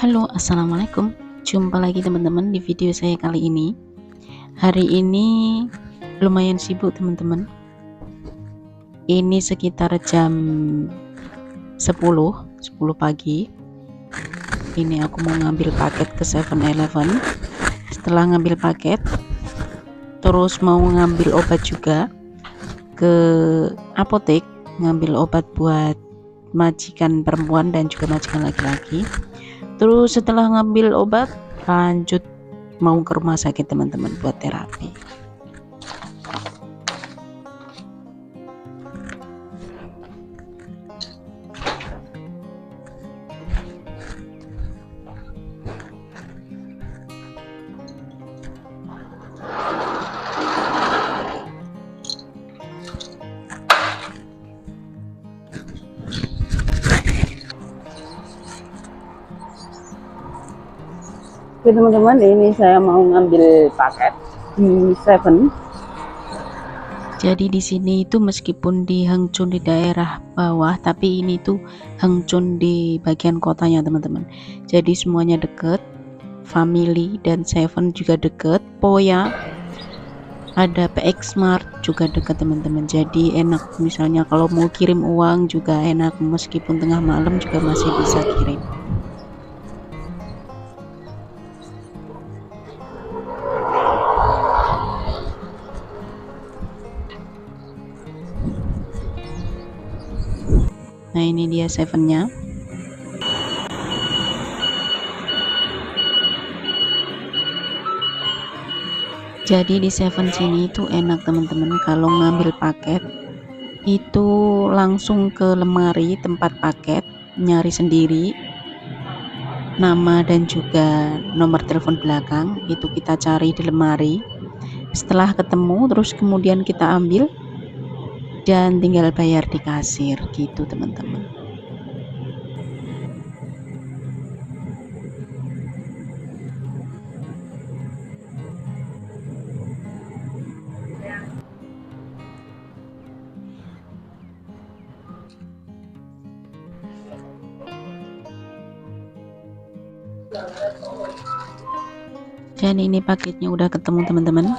Halo, assalamualaikum. Jumpa lagi teman-teman di video saya kali ini. Hari ini lumayan sibuk teman-teman. Ini sekitar jam 10 pagi. Ini aku mau ngambil paket ke 7-Eleven. Setelah ngambil paket, terus mau ngambil obat juga ke apotek, ngambil obat buat majikan perempuan dan juga majikan laki-laki. Terus setelah ngambil obat, lanjut mau ke rumah sakit teman-teman buat terapi. Oke teman-teman, ini saya mau ngambil paket di Seven. Jadi di sini itu meskipun di Hangzhou di daerah bawah, tapi ini tuh Hangzhou di bagian kotanya teman-teman. Jadi semuanya deket, Family dan Seven juga deket, Poya, ada PX Mart juga deket teman-teman. Jadi enak, misalnya kalau mau kirim uang juga enak, meskipun tengah malam juga masih bisa kirim. Nah ini dia Seven-nya. Jadi di Seven sini itu enak teman-teman, kalau ngambil paket itu langsung ke lemari tempat paket, nyari sendiri nama dan juga nomor telepon belakang, itu kita cari di lemari. Setelah ketemu terus kemudian kita ambil dan tinggal bayar di kasir gitu teman-teman. Dan ini paketnya udah ketemu teman-teman,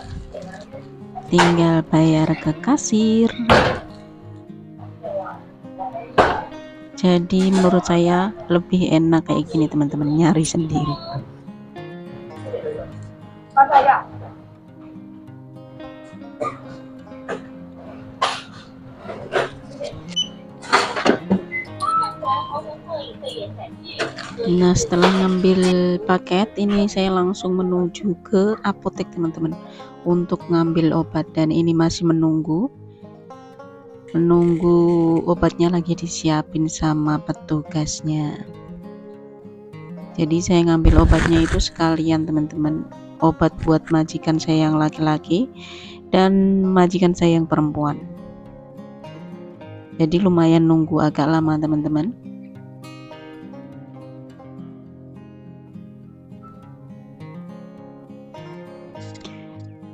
tinggal bayar ke kasir. Jadi menurut saya lebih enak kayak gini teman-teman, nyari sendiri. Nah setelah ngambil paket ini saya langsung menuju ke apotek teman-teman untuk ngambil obat, dan ini masih menunggu obatnya lagi disiapin sama petugasnya. Jadi saya ngambil obatnya itu sekalian teman-teman, obat buat majikan saya yang laki-laki dan majikan saya yang perempuan. Jadi lumayan nunggu agak lama teman-teman.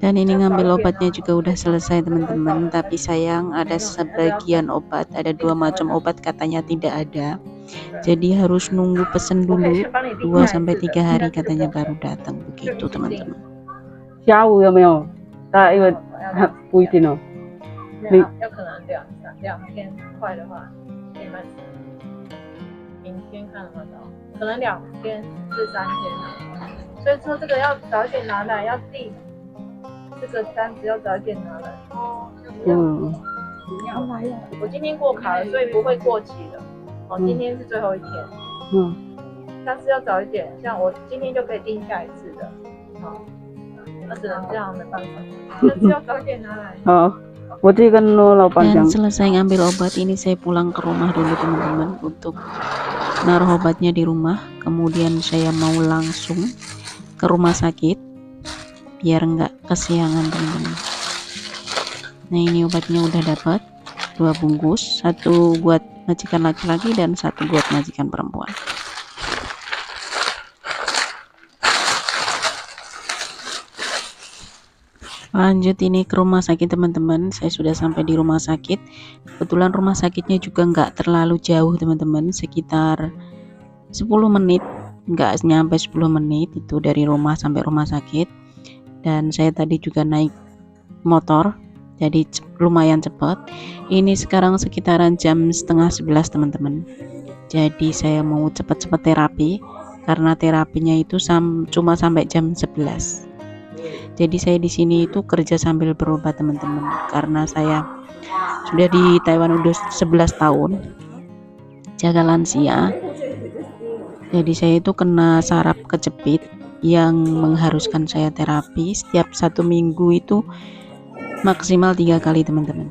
Dan ini ngambil obatnya juga udah selesai teman-teman, tapi sayang ada sebagian obat, ada 2 macam obat katanya tidak ada. Jadi harus nunggu pesen dulu 2-3 hari katanya baru datang, begitu teman-teman. 下午有没有？因为不一定哦。要可能两天，快的话可以慢10明天看得到，可能2天至3天。所以说这个要早一点拿来，要订这个单子要早一点拿来。我今天过卡了，所以不会过期的。今天是最后一天。下次要早一点，像我今天就可以订下一次的。那只能这样，没办法。下次要早一点拿来。Dan selesai ngambil obat ini saya pulang ke rumah dulu teman-teman untuk naruh obatnya di rumah. Kemudian saya mau langsung ke rumah sakit biar nggak kesiangan teman-teman. Nah ini obatnya udah dapat 2 bungkus, 1 buat majikan laki-laki dan 1 buat majikan perempuan. Lanjut ini ke rumah sakit teman-teman, saya sudah sampai di rumah sakit. Kebetulan rumah sakitnya juga nggak terlalu jauh teman-teman, sekitar 10 menit nggak nyampe 10 menit itu dari rumah sampai rumah sakit. Dan saya tadi juga naik motor, jadi lumayan cepat. Ini sekarang sekitaran jam setengah 11 teman-teman. Jadi saya mau cepat-cepat terapi karena terapinya itu cuma sampai jam 11. Jadi saya di sini itu kerja sambil berobat teman-teman, karena saya sudah di Taiwan udah 11 tahun jaga lansia. Jadi saya itu kena saraf kejepit yang mengharuskan saya terapi setiap 1 minggu itu maksimal 3 kali teman-teman.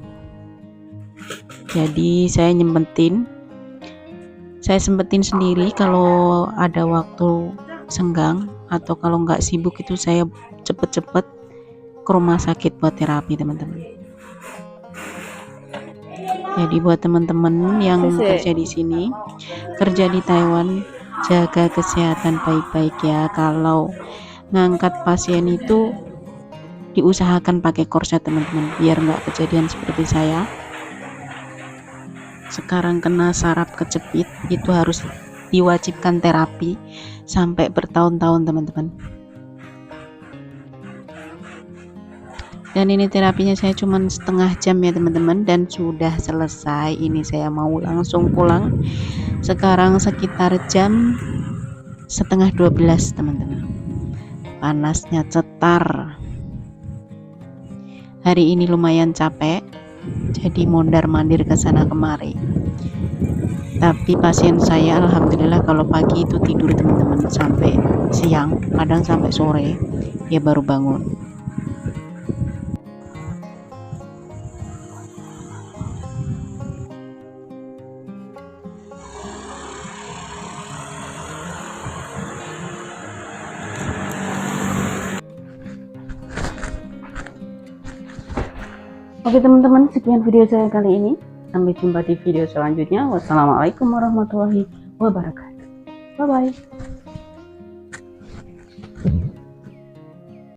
Jadi saya sempetin sendiri kalau ada waktu senggang, atau kalau nggak sibuk itu saya cepet-cepet ke rumah sakit buat terapi teman-teman. Jadi buat teman-teman yang kerja di sini, kerja di Taiwan, jaga kesehatan baik-baik ya. Kalau ngangkat pasien itu diusahakan pakai korset teman-teman, biar nggak kejadian seperti saya sekarang kena saraf kejepit. Itu harus diwajibkan terapi sampai bertahun-tahun teman-teman. Dan ini terapinya saya cuma setengah jam ya teman-teman, dan sudah selesai. Ini saya mau langsung pulang sekarang sekitar jam setengah 12 teman-teman. Panasnya cetar. Hari ini lumayan capek, jadi mondar-mandir ke sana kemari. Tapi pasien saya alhamdulillah kalau pagi itu tidur teman-teman sampai siang, kadang sampai sore dia baru bangun. Oke teman-teman, sekian video saya kali ini. Sampai jumpa di video selanjutnya. Wassalamualaikum warahmatullahi wabarakatuh. Bye bye.